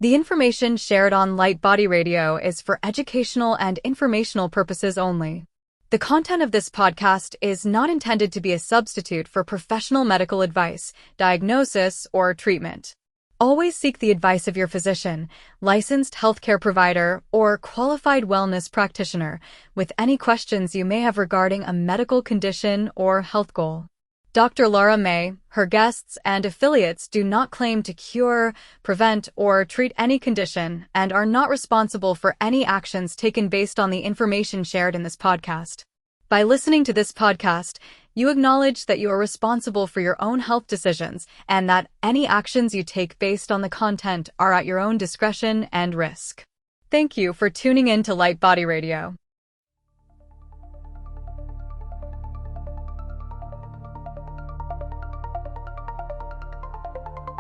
The information shared on Light Body Radio is for educational and informational purposes only. The content of this podcast is not intended to be a substitute for professional medical advice, diagnosis, or treatment. Always seek the advice of your physician, licensed healthcare provider, or qualified wellness practitioner with any questions you may have regarding a medical condition or health goal. Dr. Lara May, her guests, and affiliates do not claim to cure, prevent, or treat any condition and are not responsible for any actions taken based on the information shared in this podcast. By listening to this podcast, you acknowledge that you are responsible for your own health decisions and that any actions you take based on the content are at your own discretion and risk. Thank you for tuning in to Light Body Radio.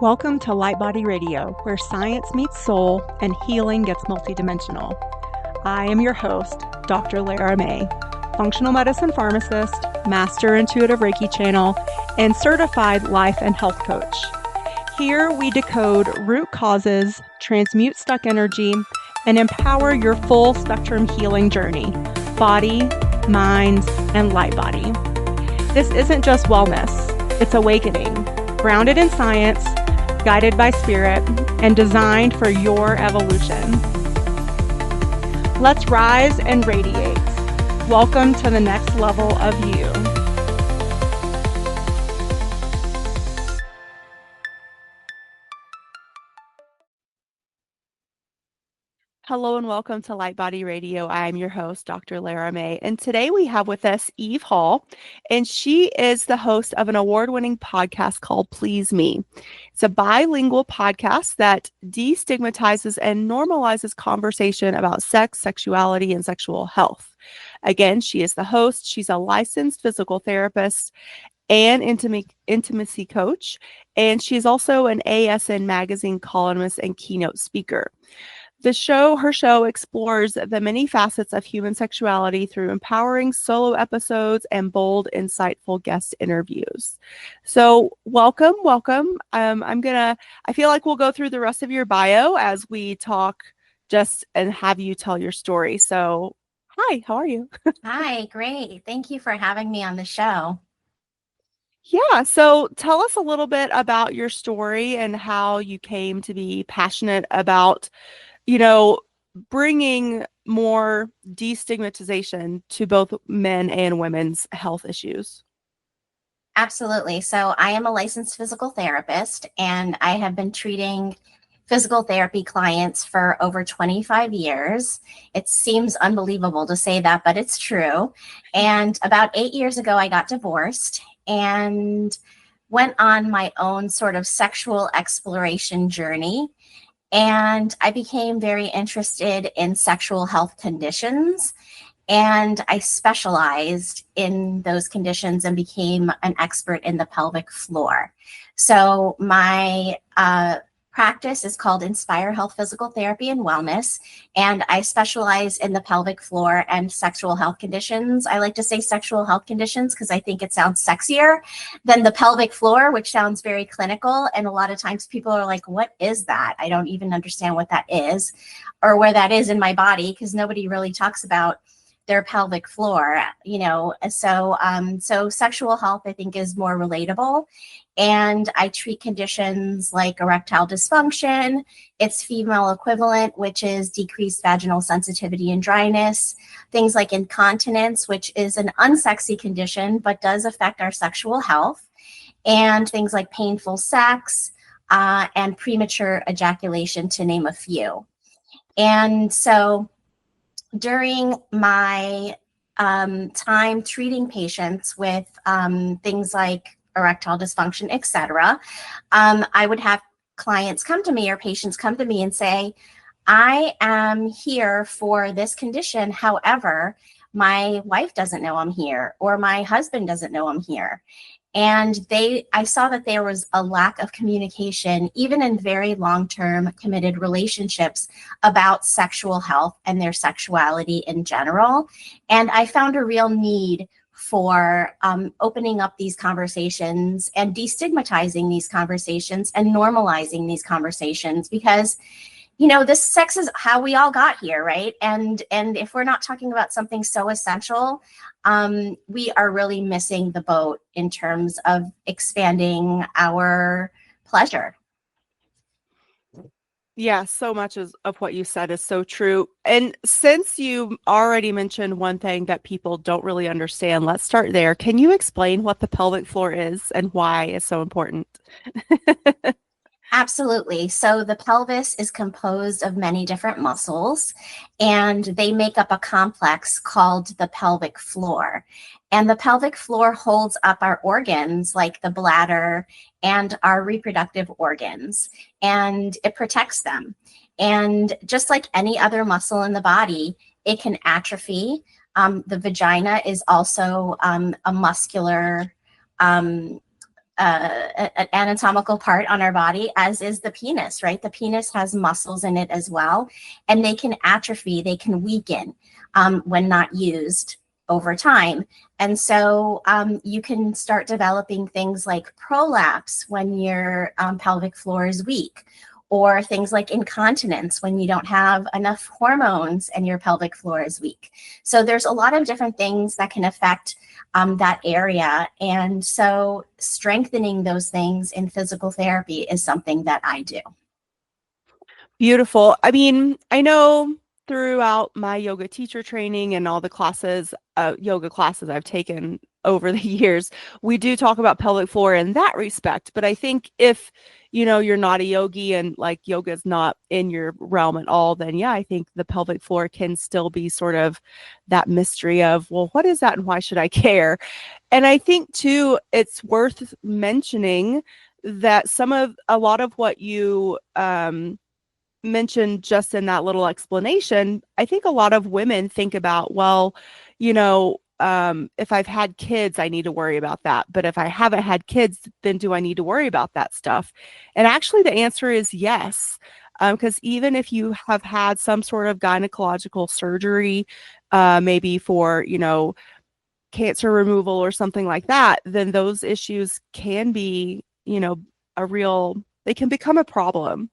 Welcome to Light Body Radio, where science meets soul and healing gets multidimensional. I am your host, Dr. Lara May, functional medicine pharmacist, master intuitive Reiki channel, and certified life and health coach. Here we decode root causes, transmute stuck energy, and empower your full spectrum healing journey, body, mind, and light body. This isn't just wellness, it's awakening, grounded in science, guided by spirit, and designed for your evolution. Let's rise and radiate. Welcome to the next level of you. Hello and welcome to Light Body Radio. I'm your host, Dr. Lara May, and today we have with us Eve Hall, and she is the host of an award-winning podcast called Please Me. It's a bilingual podcast that destigmatizes and normalizes conversation about sex, sexuality, and sexual health. Again, she is the host. She's a licensed physical therapist and intimacy coach, and she's also an ASN magazine columnist and keynote speaker. Her show explores the many facets of human sexuality through empowering solo episodes and bold, insightful guest interviews. So welcome. I feel like we'll go through the rest of your bio as we talk and have you tell your story. So hi, how are you? Hi, great. Thank you for having me on the show. Yeah, so tell us a little bit about your story and how you came to be passionate about bringing more destigmatization to both men and women's health issues. Absolutely. So I am a licensed physical therapist, and I have been treating physical therapy clients for over 25 years. It seems unbelievable to say that, but it's true. And about 8 years ago, I got divorced and went on my own sort of sexual exploration journey. And I became very interested in sexual health conditions, and I specialized in those conditions and became an expert in the pelvic floor. So my practice is called Inspire Health Physical Therapy and Wellness, and I specialize in the pelvic floor and sexual health conditions. I like to say sexual health conditions because I think it sounds sexier than the pelvic floor, which sounds very clinical. And a lot of times people are like, what is that? I don't even understand what that is or where that is in my body, because nobody really talks about their pelvic floor, So sexual health, I think, is more relatable. And I treat conditions like erectile dysfunction, its female equivalent, which is decreased vaginal sensitivity and dryness, things like incontinence, which is an unsexy condition, but does affect our sexual health, and things like painful sex and premature ejaculation, to name a few. And so during my time treating patients with things like erectile dysfunction, etc., I would have clients come to me or patients come to me and say, I am here for this condition. However, my wife doesn't know I'm here, or my husband doesn't know I'm here. And I saw that there was a lack of communication, even in very long-term committed relationships, about sexual health and their sexuality in general. And I found a real need for opening up these conversations and destigmatizing these conversations and normalizing these conversations, because This sex is how we all got here, right? And if we're not talking about something so essential, we are really missing the boat in terms of expanding our pleasure. Yeah, so much of what you said is so true. And since you already mentioned one thing that people don't really understand, let's start there. Can you explain what the pelvic floor is and why it's so important? Absolutely. So the pelvis is composed of many different muscles, and they make up a complex called the pelvic floor. And the pelvic floor holds up our organs like the bladder and our reproductive organs, and it protects them. And just like any other muscle in the body, it can atrophy. The vagina is also a muscular um, an anatomical part on our body, as is the penis, right? The penis has muscles in it as well, and they can atrophy, they can weaken when not used over time. And so you can start developing things like prolapse when your pelvic floor is weak, or things like incontinence when you don't have enough hormones and your pelvic floor is weak. So there's a lot of different things that can affect that area. And so strengthening those things in physical therapy is something that I do. Beautiful. I mean, I know throughout my yoga teacher training and all the classes, yoga classes I've taken over the years, we do talk about pelvic floor in that respect. But I think if, you're not a yogi and like yoga is not in your realm at all, then yeah, I think the pelvic floor can still be sort of that mystery of, well, what is that and why should I care? And I think too, it's worth mentioning that a lot of what you, mentioned just in that little explanation, I think a lot of women think about, well, if I've had kids, I need to worry about that. But if I haven't had kids, then do I need to worry about that stuff? And actually, the answer is yes. Because even if you have had some sort of gynecological surgery, maybe for, cancer removal or something like that, then those issues can be, they can become a problem.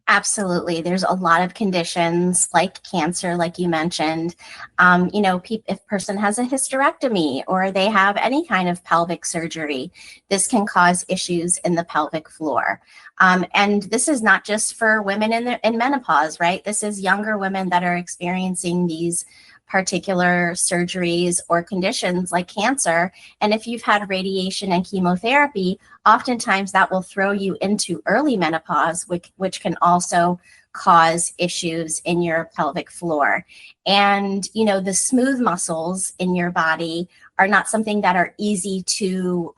Absolutely. There's a lot of conditions like cancer, like you mentioned. If a person has a hysterectomy or they have any kind of pelvic surgery, this can cause issues in the pelvic floor. And this is not just for women in menopause, right? This is younger women that are experiencing these particular surgeries or conditions like cancer. And if you've had radiation and chemotherapy, oftentimes that will throw you into early menopause, which can also cause issues in your pelvic floor. And, the smooth muscles in your body are not something that are easy to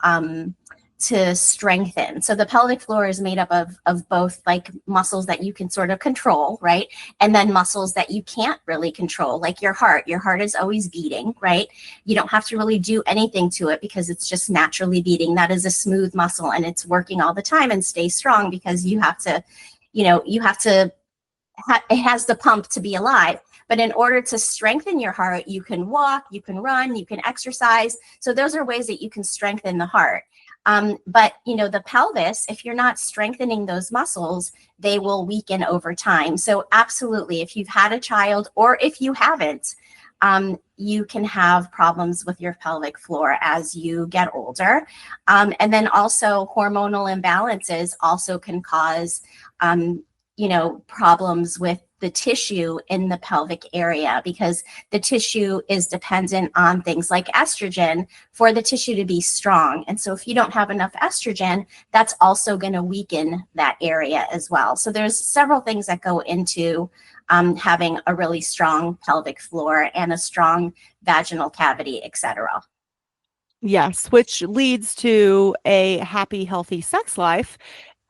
strengthen. So the pelvic floor is made up of both like muscles that you can sort of control, right? And then muscles that you can't really control, like your heart. Your heart is always beating, right? You don't have to really do anything to it because it's just naturally beating. That is a smooth muscle and it's working all the time and stay strong because it has the pump to be alive. But in order to strengthen your heart, you can walk, you can run, you can exercise. So those are ways that you can strengthen the heart. But the pelvis, if you're not strengthening those muscles, they will weaken over time. So absolutely, if you've had a child or if you haven't, you can have problems with your pelvic floor as you get older. And then also hormonal imbalances also can cause, problems with the tissue in the pelvic area, because the tissue is dependent on things like estrogen for the tissue to be strong. And so if you don't have enough estrogen, that's also going to weaken that area as well. So there's several things that go into having a really strong pelvic floor and a strong vaginal cavity, etc. Yes, which leads to a happy, healthy sex life.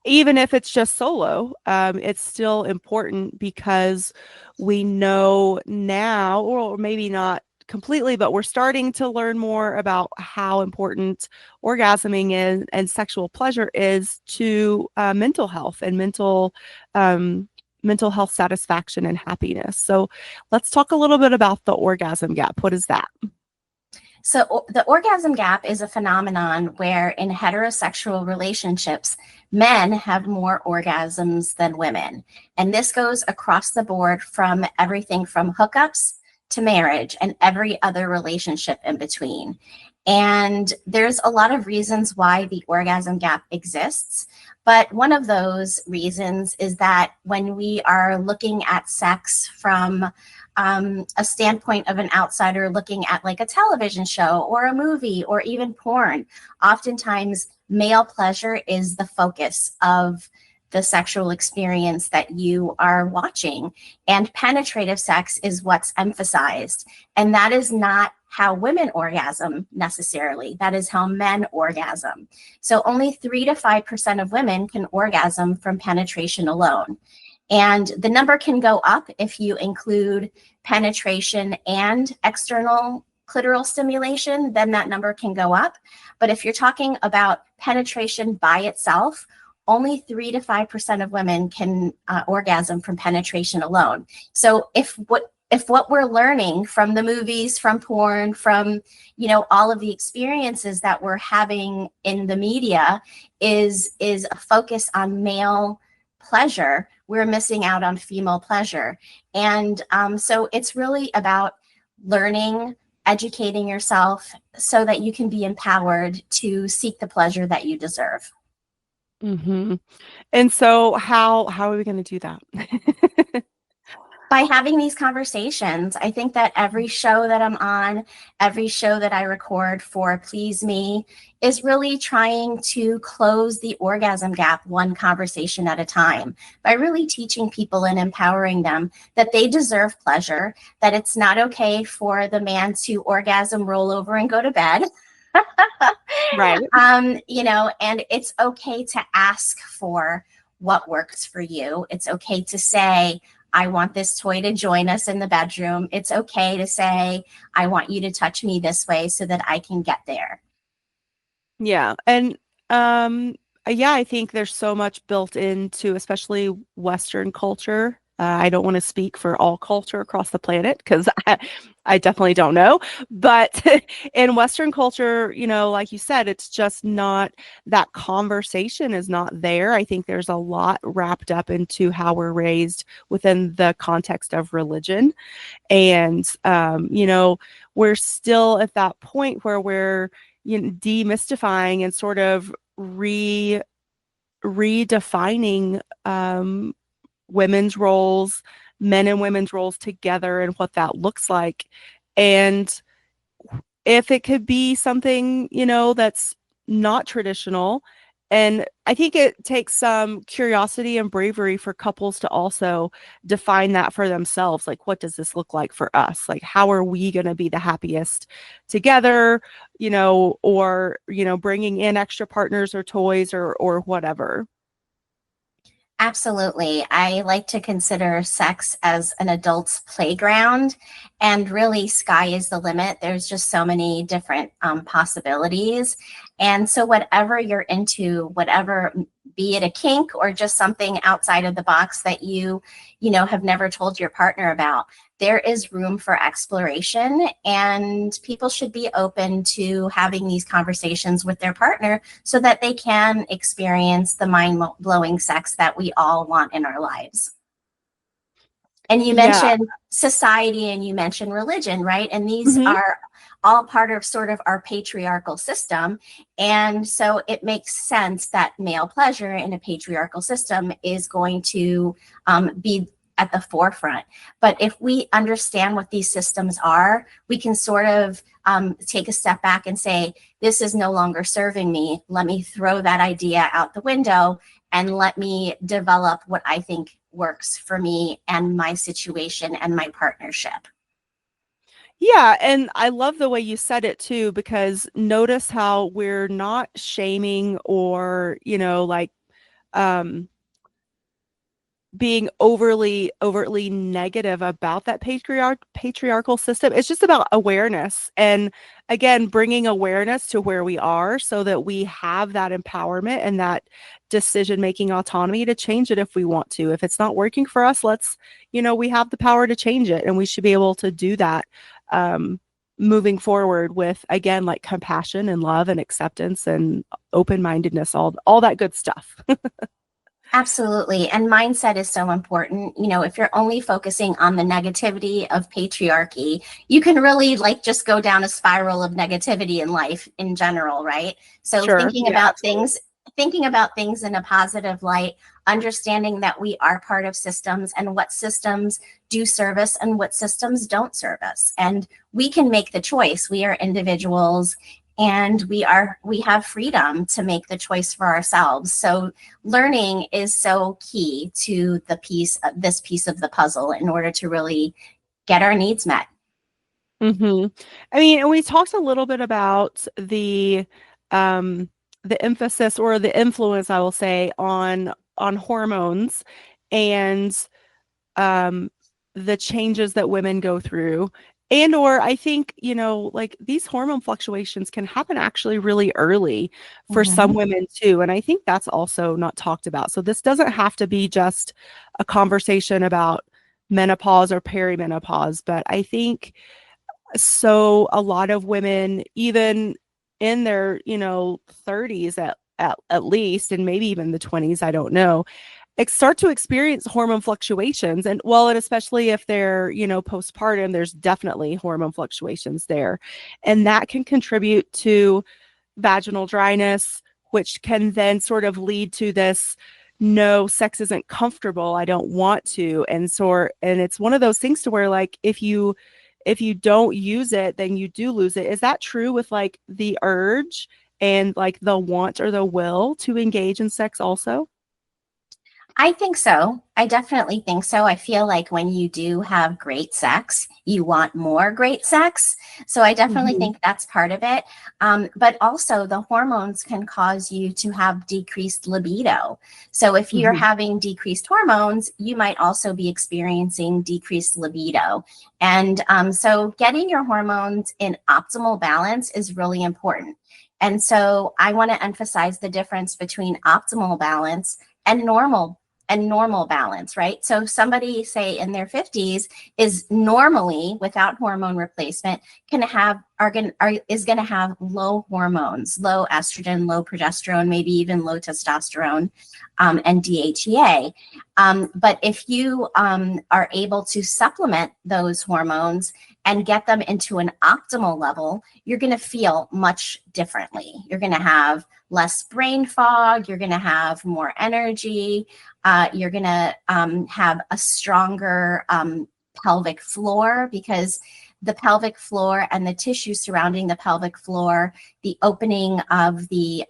Even if it's just solo, it's still important because we know now, or maybe not completely, but we're starting to learn more about how important orgasming is and sexual pleasure is to mental health and mental health satisfaction and happiness. So let's talk a little bit about the orgasm gap. What is that? So the orgasm gap is a phenomenon where in heterosexual relationships, men have more orgasms than women. And this goes across the board from everything from hookups to marriage and every other relationship in between. And there's a lot of reasons why the orgasm gap exists. But one of those reasons is that when we are looking at sex from a standpoint of an outsider looking at like a television show or a movie or even porn, oftentimes male pleasure is the focus of the sexual experience that you are watching, and penetrative sex is what's emphasized. And that is not how women orgasm necessarily. That is how men orgasm. So only 3 to 5% of women can orgasm from penetration alone. And the number can go up if you include penetration and external clitoral stimulation, then that number can go up. But if you're talking about penetration by itself, only 3 to 5% of women can orgasm from penetration alone. So if what we're learning from the movies, from porn, from, you know, all of the experiences that we're having in the media is a focus on male pleasure, we're missing out on female pleasure. And so it's really about learning, educating yourself so that you can be empowered to seek the pleasure that you deserve. Mm-hmm. And so how are we going to do that? By having these conversations. I think that every show that I'm on, every show that I record for Please Me is really trying to close the orgasm gap one conversation at a time by really teaching people and empowering them that they deserve pleasure, that it's not okay for the man to orgasm, roll over, and go to bed. Right. You know, and it's okay to ask for what works for you. It's okay to say, I want this toy to join us in the bedroom. It's okay to say, I want you to touch me this way so that I can get there. Yeah. And yeah, I think there's so much built into, especially Western culture. I don't want to speak for all culture across the planet because I definitely don't know. But in Western culture, you know, like you said, it's just not, that conversation is not there. I think there's a lot wrapped up into how we're raised within the context of religion. And, you know, we're still at that point where we're, you know, demystifying and sort of redefining women's roles, men and women's roles together, and what that looks like. And if it could be something, you know, that's not traditional. And I think it takes some curiosity and bravery for couples to also define that for themselves. Like, what does this look like for us? Like, how are we going to be the happiest together, you know, or, you know, bringing in extra partners or toys or whatever. Absolutely. I like to consider sex as an adult's playground, and really sky is the limit. There's just so many different possibilities. And so whatever you're into, whatever, be it a kink or just something outside of the box that you know, have never told your partner about, there is room for exploration, and people should be open to having these conversations with their partner so that they can experience the mind-blowing sex that we all want in our lives. And you mentioned society and you mentioned religion, right? And these are all part of sort of our patriarchal system. And so it makes sense that male pleasure in a patriarchal system is going to be at the forefront. But if we understand what these systems are, we can sort of take a step back and say, this is no longer serving me. Let me throw that idea out the window and let me develop what I think works for me and my situation and my partnership. Yeah, and I love the way you said it too, because notice how we're not shaming or, you know, like being overtly negative about that patriarchal system. It's just about awareness, and again, bringing awareness to where we are so that we have that empowerment and that decision making autonomy to change it if we want to. If it's not working for us, let's, you know, we have the power to change it, and we should be able to do that. moving forward with, again, like compassion and love and acceptance and open-mindedness, all that good stuff. Absolutely. And mindset is so important. You know, if you're only focusing on the negativity of patriarchy, you can really like just go down a spiral of negativity in life in general, right? So Sure. Yeah, thinking about things in a positive light, understanding that we are part of systems and what systems do serve us and what systems don't serve us. And we can make the choice. We are individuals, and we have freedom to make the choice for ourselves. So learning is so key to this piece of the puzzle in order to really get our needs met. Mm-hmm. I mean, and we talked a little bit about the emphasis or the influence, I will say, on hormones and um, the changes that women go through. And or I think, like these hormone fluctuations can happen actually really early for some Mhm. women too. And I think that's also not talked about. So this doesn't have to be just a conversation about menopause or perimenopause, but I think so a lot of women, even in their, 30s at least, and maybe even the 20s, I don't know, start to experience hormone fluctuations. And well, and especially if they're, postpartum, there's definitely hormone fluctuations there. And that can contribute to vaginal dryness, which can then sort of lead to this, no, sex isn't comfortable, I don't want to. And it's one of those things to where like if you don't use it, then you do lose it. Is that true with like the urge and like the want or the will to engage in sex also? I think so. I definitely think so. I feel like when you do have great sex, you want more great sex. So I definitely Mhm. think that's part of it. But also, the hormones can cause you to have decreased libido. So if you're Mhm. having decreased hormones, you might also be experiencing decreased libido. And so getting your hormones in optimal balance is really important. And so I want to emphasize the difference between optimal balance and normal balance, right? So somebody say in their 50s is normally without hormone replacement is going to have low hormones, low estrogen, low progesterone, maybe even low testosterone, and DHEA. But if you are able to supplement those hormones and get them into an optimal level, you're going to feel much differently. You're going to have less brain fog. You're going to have more energy. You're going to have a stronger pelvic floor, because the pelvic floor and the tissue surrounding the pelvic floor, the opening of the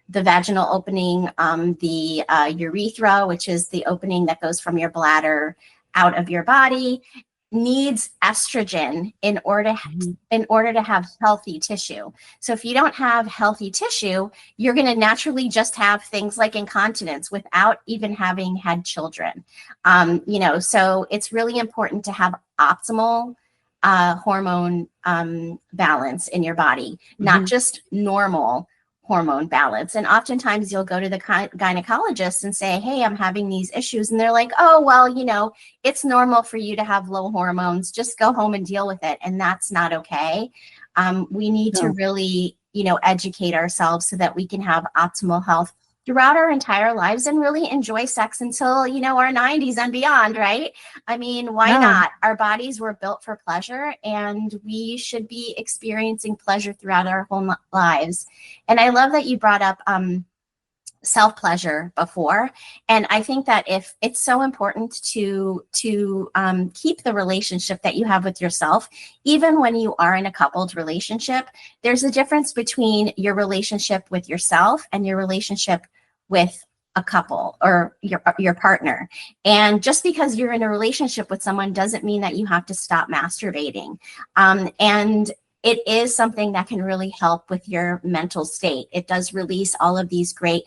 vaginal opening, the urethra, which is the opening that goes from your bladder out of your body, needs estrogen Mhm. in order to have healthy tissue. So if you don't have healthy tissue, you're going to naturally just have things like incontinence without even having had children. So it's really important to have optimal hormone balance in your body, not Mhm. just normal hormone balance. And oftentimes you'll go to the gynecologist and say, hey, I'm having these issues. And they're like, oh, well, it's normal for you to have low hormones. Just go home and deal with it. And that's not okay. We need to No. really, educate ourselves so that we can have optimal health throughout our entire lives and really enjoy sex until, our 90s and beyond, right? I mean, why Yeah. not? Our bodies were built for pleasure, and we should be experiencing pleasure throughout our whole lives. And I love that you brought up self pleasure before, and I think that if it's so important to keep the relationship that you have with yourself, even when you are in a coupled relationship, there's a difference between your relationship with yourself and your relationship with a couple or your partner. And just because you're in a relationship with someone doesn't mean that you have to stop masturbating. And it is something that can really help with your mental state. It does release all of these great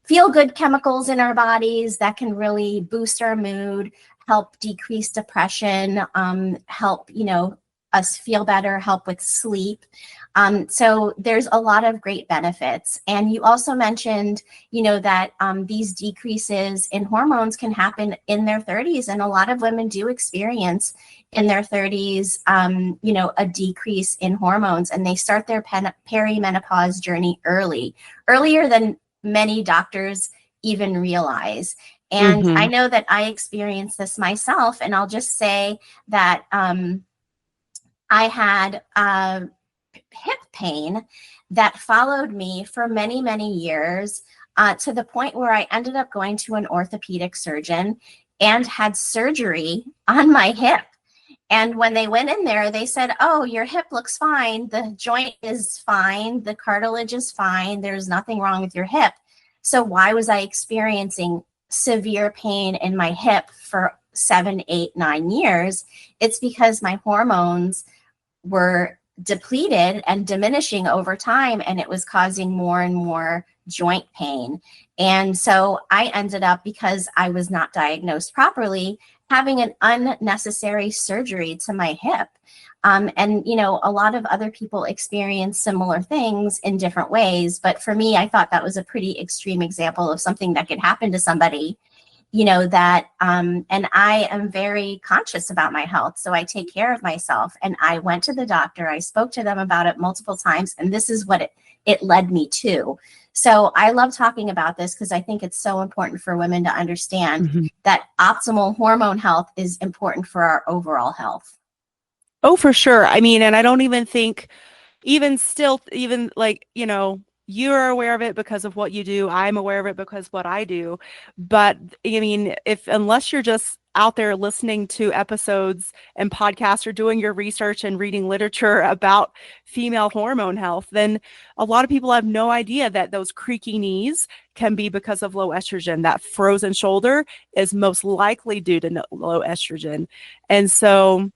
feel good chemicals in our bodies that can really boost our mood, help decrease depression, help, us feel better, help with sleep. So there's a lot of great benefits. And you also mentioned, that these decreases in hormones can happen in their 30s. And a lot of women do experience in their 30s, a decrease in hormones, and they start their perimenopause journey earlier than many doctors even realize. And I know that I experienced this myself, and I'll just say that I had hip pain that followed me for many, many years, to the point where I ended up going to an orthopedic surgeon and had surgery on my hip. And when they went in there, they said, "Oh, your hip looks fine. The joint is fine. The cartilage is fine. There's nothing wrong with your hip." So why was I experiencing severe pain in my hip for 7, 8, 9 years? It's because my hormones were depleted and diminishing over time, and it was causing more and more joint pain. And so I ended up, because I was not diagnosed properly, having an unnecessary surgery to my hip. And, a lot of other people experience similar things in different ways. But for me, I thought that was a pretty extreme example of something that could happen to somebody, and I am very conscious about my health. So I take care of myself, and I went to the doctor. I spoke to them about it multiple times, and this is what it led me to. So I love talking about this because I think it's so important for women to understand that optimal hormone health is important for our overall health. Oh, for sure. I mean, and I don't even think you're aware of it because of what you do. I'm aware of it because what I do. But I mean, unless you're just out there listening to episodes and podcasts or doing your research and reading literature about female hormone health, then a lot of people have no idea that those creaky knees can be because of low estrogen. That frozen shoulder is most likely due to low estrogen. And so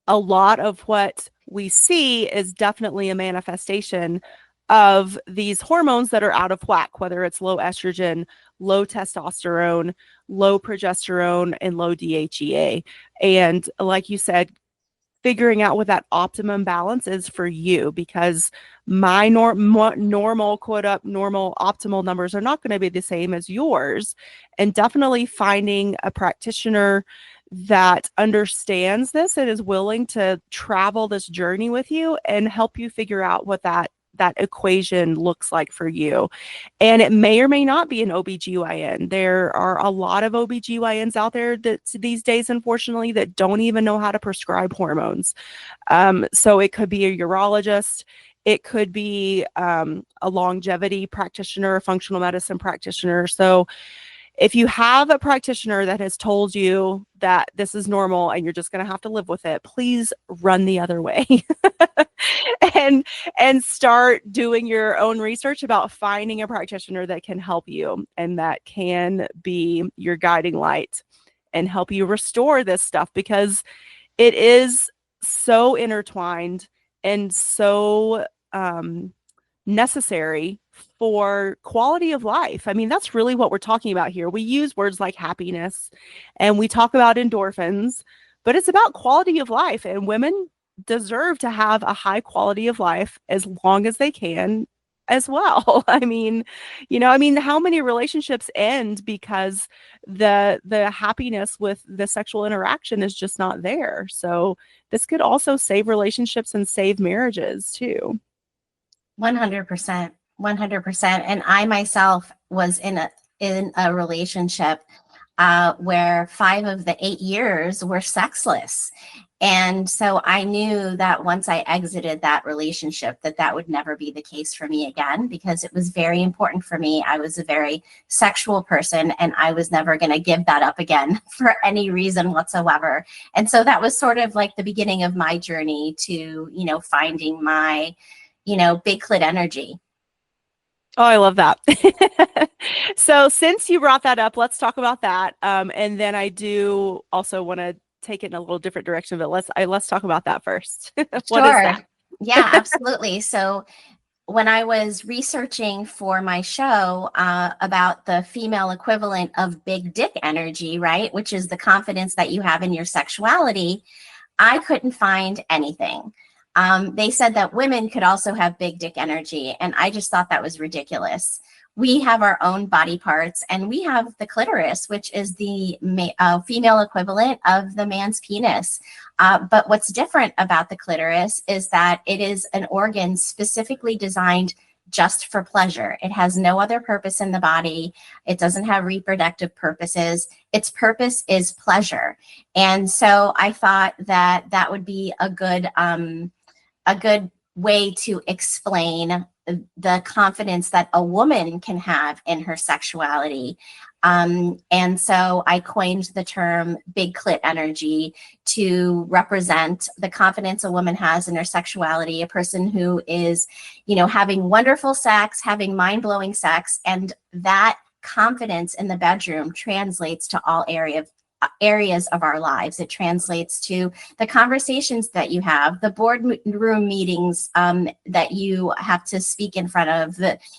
a lot of what we see is definitely a manifestation of these hormones that are out of whack, whether it's low estrogen, low testosterone, low progesterone, and low DHEA. And like you said, figuring out what that optimum balance is for you, because my normal, quote up, normal optimal numbers are not going to be the same as yours. And definitely finding a practitioner that understands this and is willing to travel this journey with you and help you figure out what that equation looks like for you. And it may or may not be an OBGYN. There are a lot of OBGYNs out there that these days, unfortunately, that don't even know how to prescribe hormones. So it could be a urologist. It could be a longevity practitioner, a functional medicine practitioner. So if you have a practitioner that has told you that this is normal and you're just going to have to live with it, please run the other way and start doing your own research about finding a practitioner that can help you and that can be your guiding light and help you restore this stuff, because it is so intertwined and so necessary for quality of life. I mean, that's really what we're talking about here. We use words like happiness and we talk about endorphins, but it's about quality of life, and women deserve to have a high quality of life as long as they can as well. I mean, how many relationships end because the happiness with the sexual interaction is just not there. So this could also save relationships and save marriages too. 100%. 100%. And I myself was in a relationship where 5 of the 8 years were sexless. And so I knew that once I exited that relationship, that would never be the case for me again, because it was very important for me. I was a very sexual person, and I was never going to give that up again for any reason whatsoever. And so that was sort of like the beginning of my journey to, finding my, big clit energy. Oh, I love that. So since you brought that up, let's talk about that. And then I do also want to take it in a little different direction, but let's talk about that first. What is Sure. that? Yeah, absolutely. So when I was researching for my show about the female equivalent of big dick energy, right, which is the confidence that you have in your sexuality, I couldn't find anything. They said that women could also have big dick energy, and I just thought that was ridiculous. We have our own body parts, and we have the clitoris, which is the female equivalent of the man's penis. But what's different about the clitoris is that it is an organ specifically designed just for pleasure. It has no other purpose in the body. It doesn't have reproductive purposes. Its purpose is pleasure. And so I thought that that would be a good way to explain the confidence that a woman can have in her sexuality. And so I coined the term big clit energy to represent the confidence a woman has in her sexuality, a person who is, having wonderful sex, having mind-blowing sex, and that confidence in the bedroom translates to all areas of our lives. It translates to the conversations that you have, the boardroom meetings that you have to speak in front of,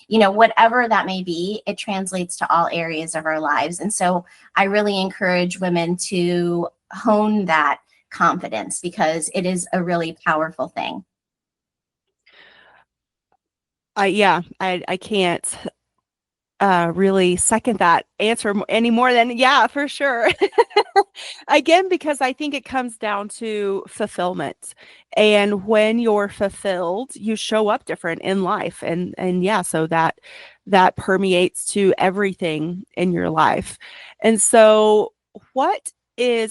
whatever that may be, it translates to all areas of our lives. And so I really encourage women to hone that confidence because it is a really powerful thing. I can't really second that answer any more than, yeah, for sure. Again, because I think it comes down to fulfillment. And when you're fulfilled, you show up different in life. And yeah, so that permeates to everything in your life. And so where do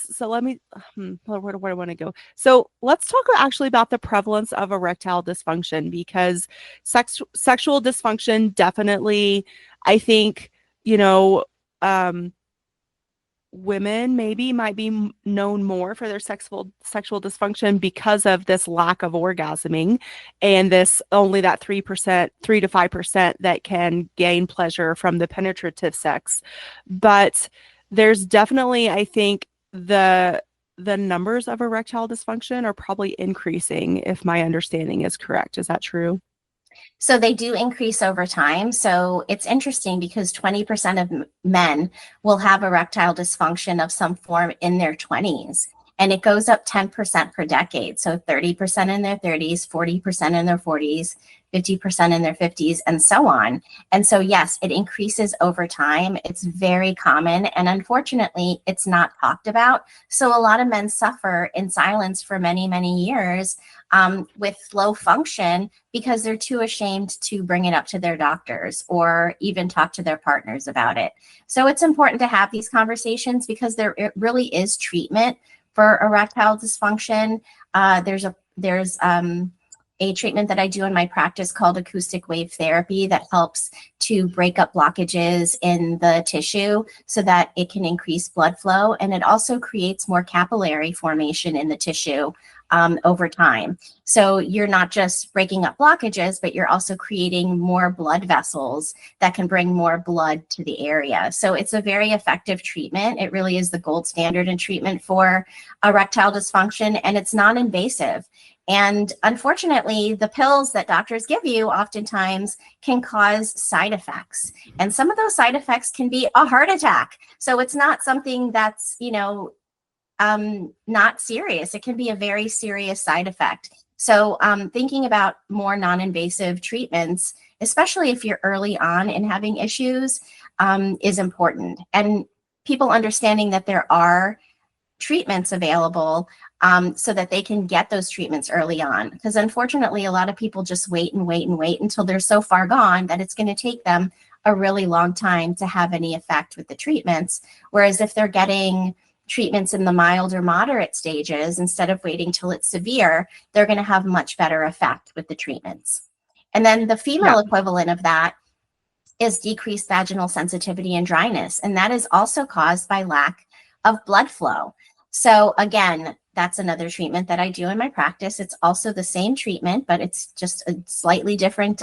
I want to go? So let's talk actually about the prevalence of erectile dysfunction, because sexual dysfunction definitely, I think, women might be known more for their sexual dysfunction because of this lack of orgasming, and this only that 3 to 5% that can gain pleasure from the penetrative sex. But there's definitely, I think, the numbers of erectile dysfunction are probably increasing, if my understanding is correct. Is that true? So they do increase over time. So it's interesting because 20% of men will have erectile dysfunction of some form in their 20s. And it goes up 10% per decade. So 30% in their 30s, 40% in their 40s, 50% in their 50s, and so on. And so, yes, it increases over time. It's very common. And unfortunately, it's not talked about. So a lot of men suffer in silence for many, many years with low function because they're too ashamed to bring it up to their doctors or even talk to their partners about it. So it's important to have these conversations because it really is treatment for erectile dysfunction. There's a treatment that I do in my practice called acoustic wave therapy that helps to break up blockages in the tissue so that it can increase blood flow. And it also creates more capillary formation in the tissue over time. So you're not just breaking up blockages, but you're also creating more blood vessels that can bring more blood to the area. So it's a very effective treatment. It really is the gold standard in treatment for erectile dysfunction, and it's non-invasive. And unfortunately, the pills that doctors give you oftentimes can cause side effects. And some of those side effects can be a heart attack. So it's not something that's, not serious. It can be a very serious side effect. So thinking about more non-invasive treatments, especially if you're early on in having issues, is important. And people understanding that there are treatments available so that they can get those treatments early on. Because unfortunately, a lot of people just wait until they're so far gone that it's going to take them a really long time to have any effect with the treatments. Whereas if they're getting treatments in the mild or moderate stages, instead of waiting till it's severe, they're going to have much better effect with the treatments. And then the female equivalent of that is decreased vaginal sensitivity and dryness. And that is also caused by lack of blood flow. So again, that's another treatment that I do in my practice. It's also the same treatment, but it's just a slightly different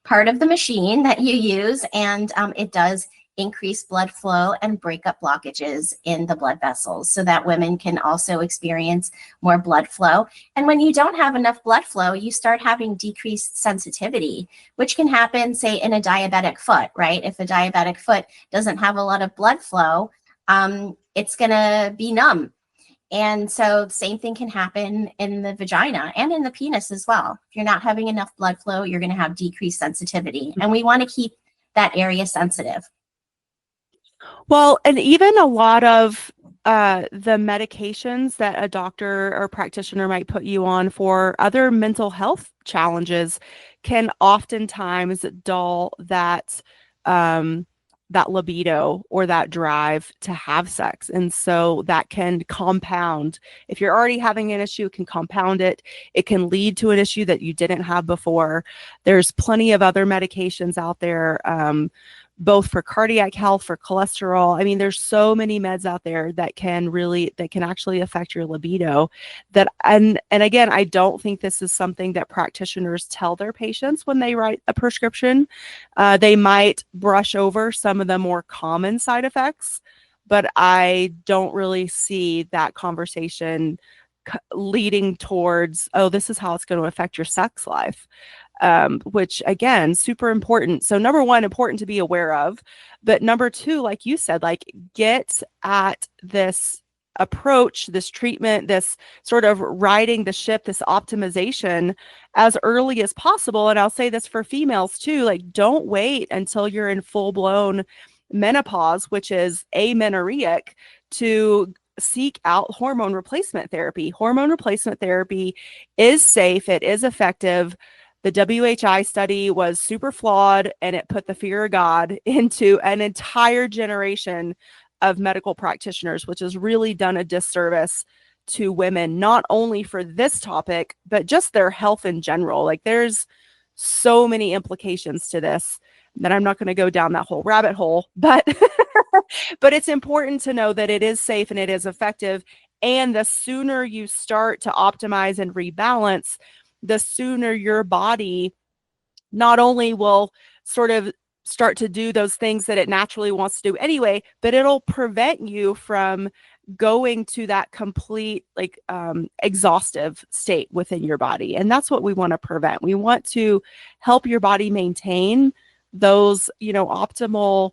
part of the machine that you use. And it does increase blood flow and break up blockages in the blood vessels so that women can also experience more blood flow. And when you don't have enough blood flow, you start having decreased sensitivity, which can happen, say, in a diabetic foot, right? If a diabetic foot doesn't have a lot of blood flow, it's going to be numb. And so the same thing can happen in the vagina and in the penis as well. If you're not having enough blood flow, you're going to have decreased sensitivity. And we want to keep that area sensitive. Well, and even a lot of the medications that a doctor or practitioner might put you on for other mental health challenges can oftentimes dull that libido or that drive to have sex. And so that can compound. If you're already having an issue, it can compound it. It can lead to an issue that you didn't have before. There's plenty of other medications out there, both for cardiac health, for cholesterol. I mean, there's so many meds out there that can actually affect your libido. And again, I don't think this is something that practitioners tell their patients when they write a prescription. They might brush over some of the more common side effects, but I don't really see that conversation leading towards, oh, this is how it's going to affect your sex life. Which again, super important. So number one, important to be aware of, but number two, like you said, like get at this approach, this treatment, this sort of riding the ship, this optimization as early as possible. And I'll say this for females too, like don't wait until you're in full blown menopause, which is amenorrheic, to seek out hormone replacement therapy. Hormone replacement therapy is safe. It is effective. The WHI study was super flawed, and it put the fear of God into an entire generation of medical practitioners, which has really done a disservice to women, not only for this topic, but just their health in general. Like there's so many implications to this that I'm not going to go down that whole rabbit hole, but but it's important to know that it is safe and it is effective. And the sooner you start to optimize and rebalance, the sooner your body not only will sort of start to do those things that it naturally wants to do anyway, but it'll prevent you from going to that complete exhaustive state within your body. And that's what we want to prevent. We want to help your body maintain those, optimal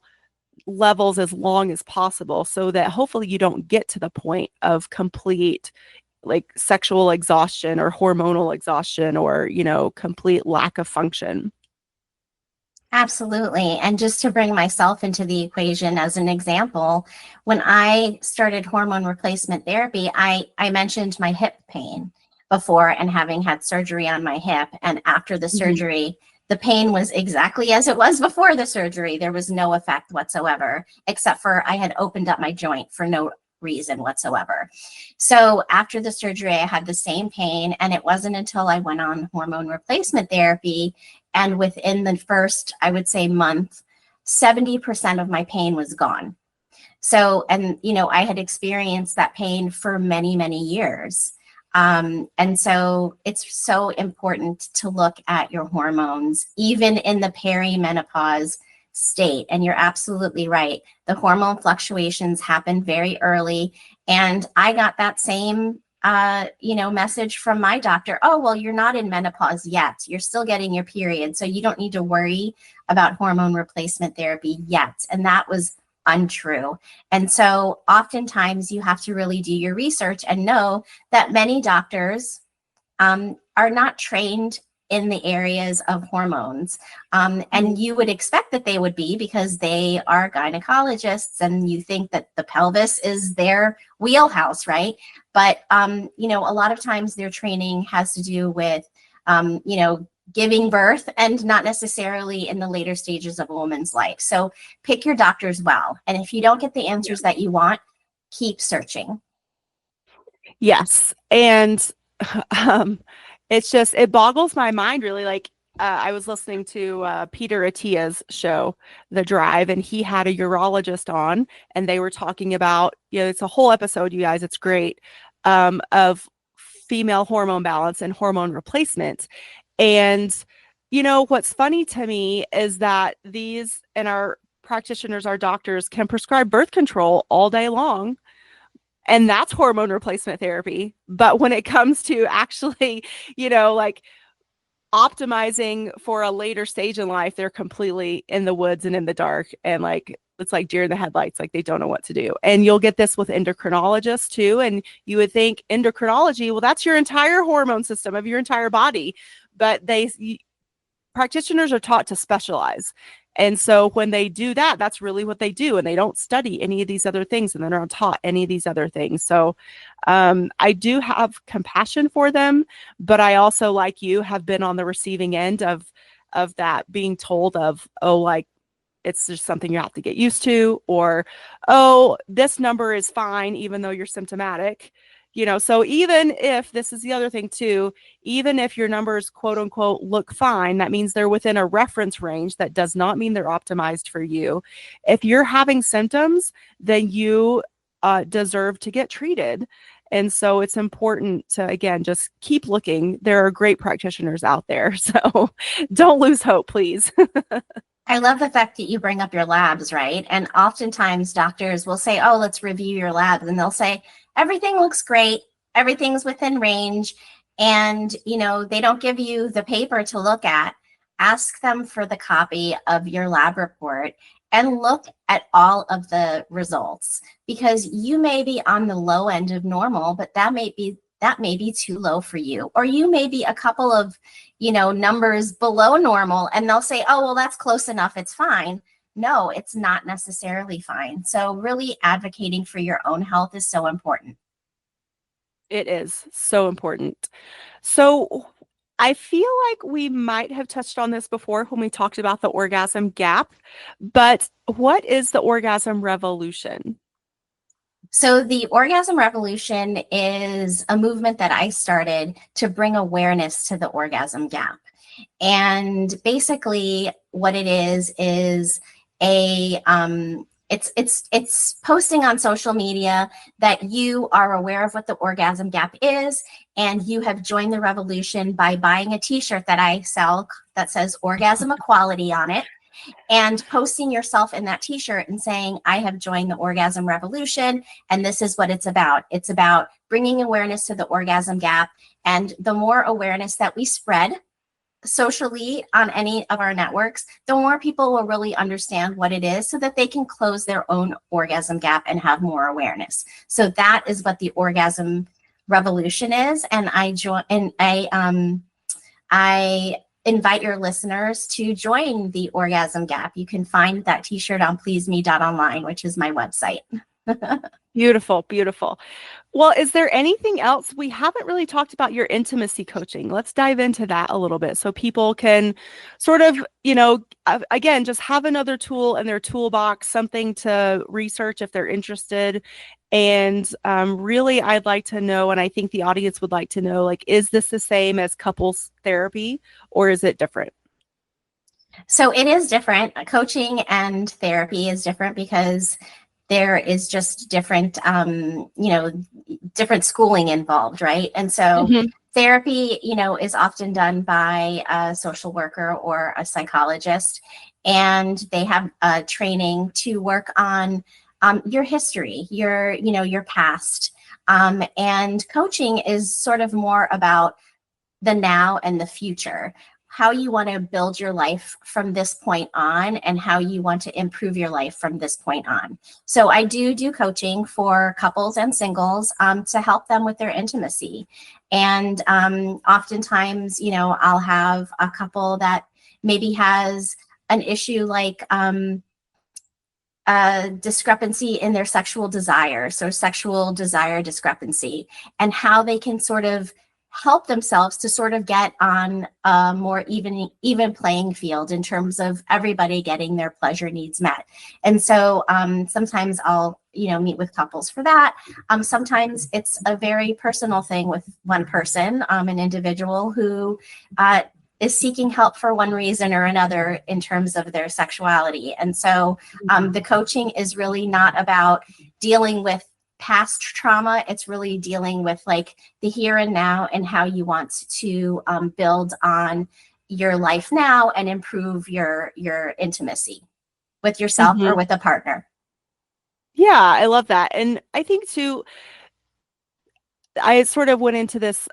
levels as long as possible, so that hopefully you don't get to the point of complete sexual exhaustion or hormonal exhaustion or, complete lack of function. Absolutely. And just to bring myself into the equation as an example, when I started hormone replacement therapy, I mentioned my hip pain before and having had surgery on my hip. And after the surgery, the pain was exactly as it was before the surgery. There was no effect whatsoever, except for I had opened up my joint for no reason whatsoever. So after the surgery, I had the same pain, and it wasn't until I went on hormone replacement therapy, and within the first, I would say, month, 70% of my pain was gone. So, and I had experienced that pain for many, many years. And so it's so important to look at your hormones, even in the perimenopause state. And you're absolutely right. The hormone fluctuations happen very early. And I got that same, message from my doctor. Oh, well, you're not in menopause yet. You're still getting your period. So you don't need to worry about hormone replacement therapy yet. And that was untrue. And so oftentimes you have to really do your research and know that many doctors are not trained in the areas of hormones. And you would expect that they would be, because they are gynecologists and you think that the pelvis is their wheelhouse, right? But, a lot of times their training has to do with, giving birth and not necessarily in the later stages of a woman's life. So pick your doctors well. And if you don't get the answers that you want, keep searching. Yes. And it boggles my mind really. I was listening to Peter Attia's show, The Drive, and he had a urologist on, and they were talking about, it's a whole episode, you guys, it's great, of female hormone balance and hormone replacement. And, what's funny to me is that our practitioners, our doctors, can prescribe birth control all day long. And that's hormone replacement therapy. But when it comes to actually, optimizing for a later stage in life, they're completely in the woods and in the dark and it's like deer in the headlights, like they don't know what to do. And you'll get this with endocrinologists too. And you would think endocrinology, well, that's your entire hormone system of your entire body. But practitioners are taught to specialize. And so when they do that, that's really what they do. And they don't study any of these other things, and they're not taught any of these other things. So I do have compassion for them, but I also, like you, have been on the receiving end of that, being told of, oh, like, it's just something you have to get used to, or, oh, this number is fine, even though you're symptomatic. So even if, this is the other thing too, even if your numbers, quote unquote, look fine, that means they're within a reference range. That does not mean they're optimized for you. If you're having symptoms, then you deserve to get treated. And so it's important to, again, just keep looking. There are great practitioners out there. So don't lose hope, please. I love the fact that you bring up your labs, right? And oftentimes doctors will say, oh, let's review your labs. And they'll say, everything looks great. Everything's within range. And, they don't give you the paper to look at. Ask them for the copy of your lab report and look at all of the results, because you may be on the low end of normal, but that may be too low for you. Or you may be a couple of, numbers below normal, and they'll say, oh, well, that's close enough, it's fine. No, it's not necessarily fine. So really advocating for your own health is so important. It is so important. So I feel like we might have touched on this before when we talked about the orgasm gap, but what is the orgasm revolution? So the orgasm revolution is a movement that I started to bring awareness to the orgasm gap. And basically what it is a it's posting on social media that you are aware of what the orgasm gap is, and you have joined the revolution by buying a t-shirt that I sell that says orgasm equality on it, and posting yourself in that t-shirt and saying, I have joined the orgasm revolution, and this is what it's about. It's about bringing awareness to the orgasm gap. And the more awareness that we spread socially on any of our networks, the more people will really understand what it is, so that they can close their own orgasm gap and have more awareness. So that is what the orgasm revolution is. And I invite your listeners to join the orgasm gap. You can find that t-shirt on pleaseme.online, which is my website. Beautiful, beautiful. Well, is there anything else? We haven't really talked about your intimacy coaching. Let's dive into that a little bit so people can sort of, again, just have another tool in their toolbox, something to research if they're interested. And really, I'd like to know, and I think the audience would like to know, like, is this the same as couples therapy, or is it different? So it is different. Coaching and therapy is different because there is just different, different schooling involved, right? And so therapy, is often done by a social worker or a psychologist, and they have training to work on your history, your past. And coaching is sort of more about the now and the future, how you want to build your life from this point on, and how you want to improve your life from this point on. So I do coaching for couples and singles to help them with their intimacy. And oftentimes, I'll have a couple that maybe has an issue like a discrepancy in their sexual desire, so sexual desire discrepancy, and how they can sort of help themselves to sort of get on a more even playing field in terms of everybody getting their pleasure needs met. And so sometimes I'll meet with couples for that. Sometimes it's a very personal thing with one person, an individual who is seeking help for one reason or another in terms of their sexuality. And so the coaching is really not about dealing with past trauma. It's really dealing with like the here and now, and how you want to build on your life now and improve your intimacy with yourself or with a partner. Yeah, I love that. And I think too, I sort of went into this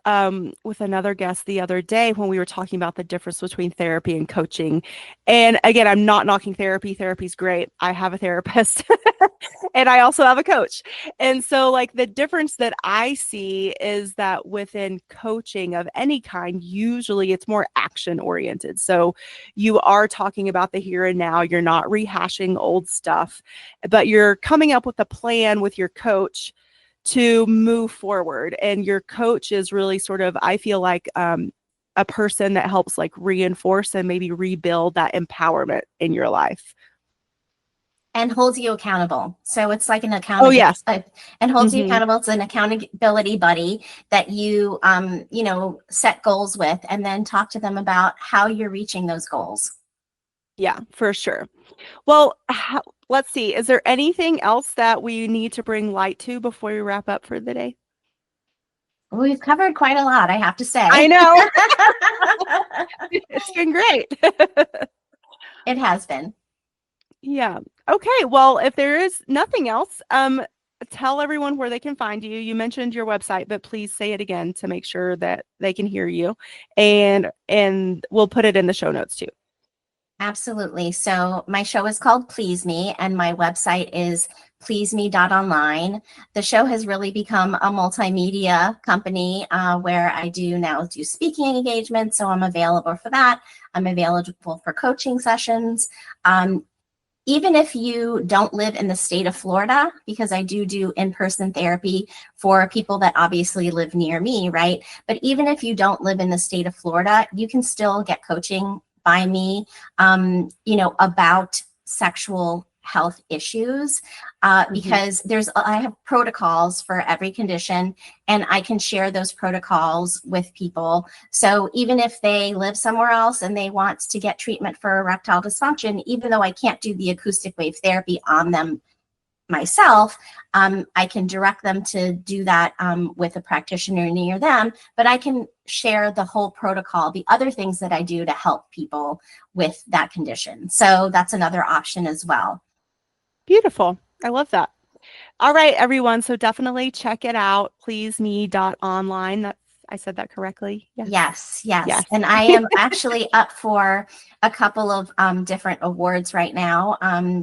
with another guest the other day when we were talking about the difference between therapy and coaching. And again, I'm not knocking therapy. Therapy's great. I have a therapist and I also have a coach. And so, like, the difference that I see is that within coaching of any kind, usually it's more action oriented. So you are talking about the here and now. You're not rehashing old stuff, but you're coming up with a plan with your coach to move forward. And your coach is really sort of, I feel like, a person that helps like reinforce and maybe rebuild that empowerment in your life. And holds you accountable. So it's like an Oh, yes. and holds you accountable. It's an accountability buddy that you, set goals with, and then talk to them about how you're reaching those goals. Yeah, for sure. Well, let's see. Is there anything else that we need to bring light to before we wrap up for the day? We've covered quite a lot, I have to say. I know. It's been great. It has been. Yeah. Okay. Well, if there is nothing else, tell everyone where they can find you. You mentioned your website, but please say it again to make sure that they can hear you. And we'll put it in the show notes too. Absolutely. So my show is called Please Me, and my website is pleaseme.online. The show has really become a multimedia company where I now do speaking engagements. So I'm available for that. I'm available for coaching sessions. Even if you don't live in the state of Florida, because I do in-person therapy for people that obviously live near me, right? But even if you don't live in the state of Florida, you can still get coaching by me, about sexual health issues, because I have protocols for every condition, and I can share those protocols with people. So even if they live somewhere else and they want to get treatment for erectile dysfunction, even though I can't do the acoustic wave therapy on them myself, I can direct them to do that with a practitioner near them, but I can share the whole protocol, the other things that I do to help people with that condition. So that's another option as well. Beautiful. I love that. All right, everyone. So definitely check it out. Pleaseme.online. I said that correctly. Yes. And I am actually up for a couple of different awards right now,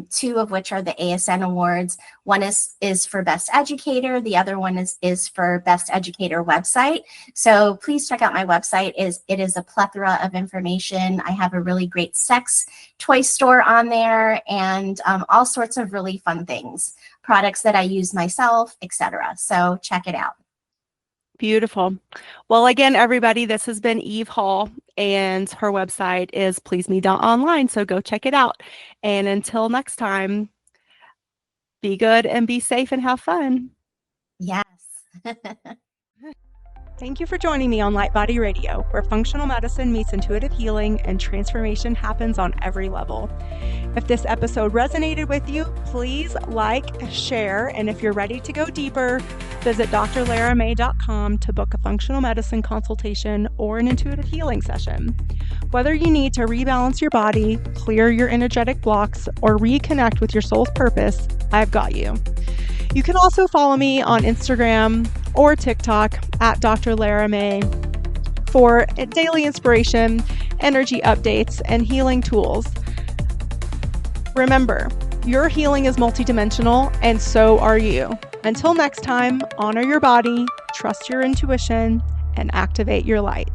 two of which are the ASN awards. One is for Best Educator. The other one is for Best Educator website. So please check out my website. It is a plethora of information. I have a really great sex toy store on there, and all sorts of really fun things, products that I use myself, etc. So check it out. Beautiful. Well, again, everybody, this has been Eve Hall, and her website is pleaseme.online. So go check it out. And until next time, be good and be safe and have fun. Yes. Thank you for joining me on Light Body Radio, where functional medicine meets intuitive healing and transformation happens on every level. If this episode resonated with you, please like, share, and if you're ready to go deeper, visit drlaramay.com to book a functional medicine consultation or an intuitive healing session. Whether you need to rebalance your body, clear your energetic blocks, or reconnect with your soul's purpose, I've got you. You can also follow me on Instagram or TikTok at Dr. Lara May for daily inspiration, energy updates, and healing tools. Remember, your healing is multidimensional, and so are you. Until next time, honor your body, trust your intuition, and activate your light.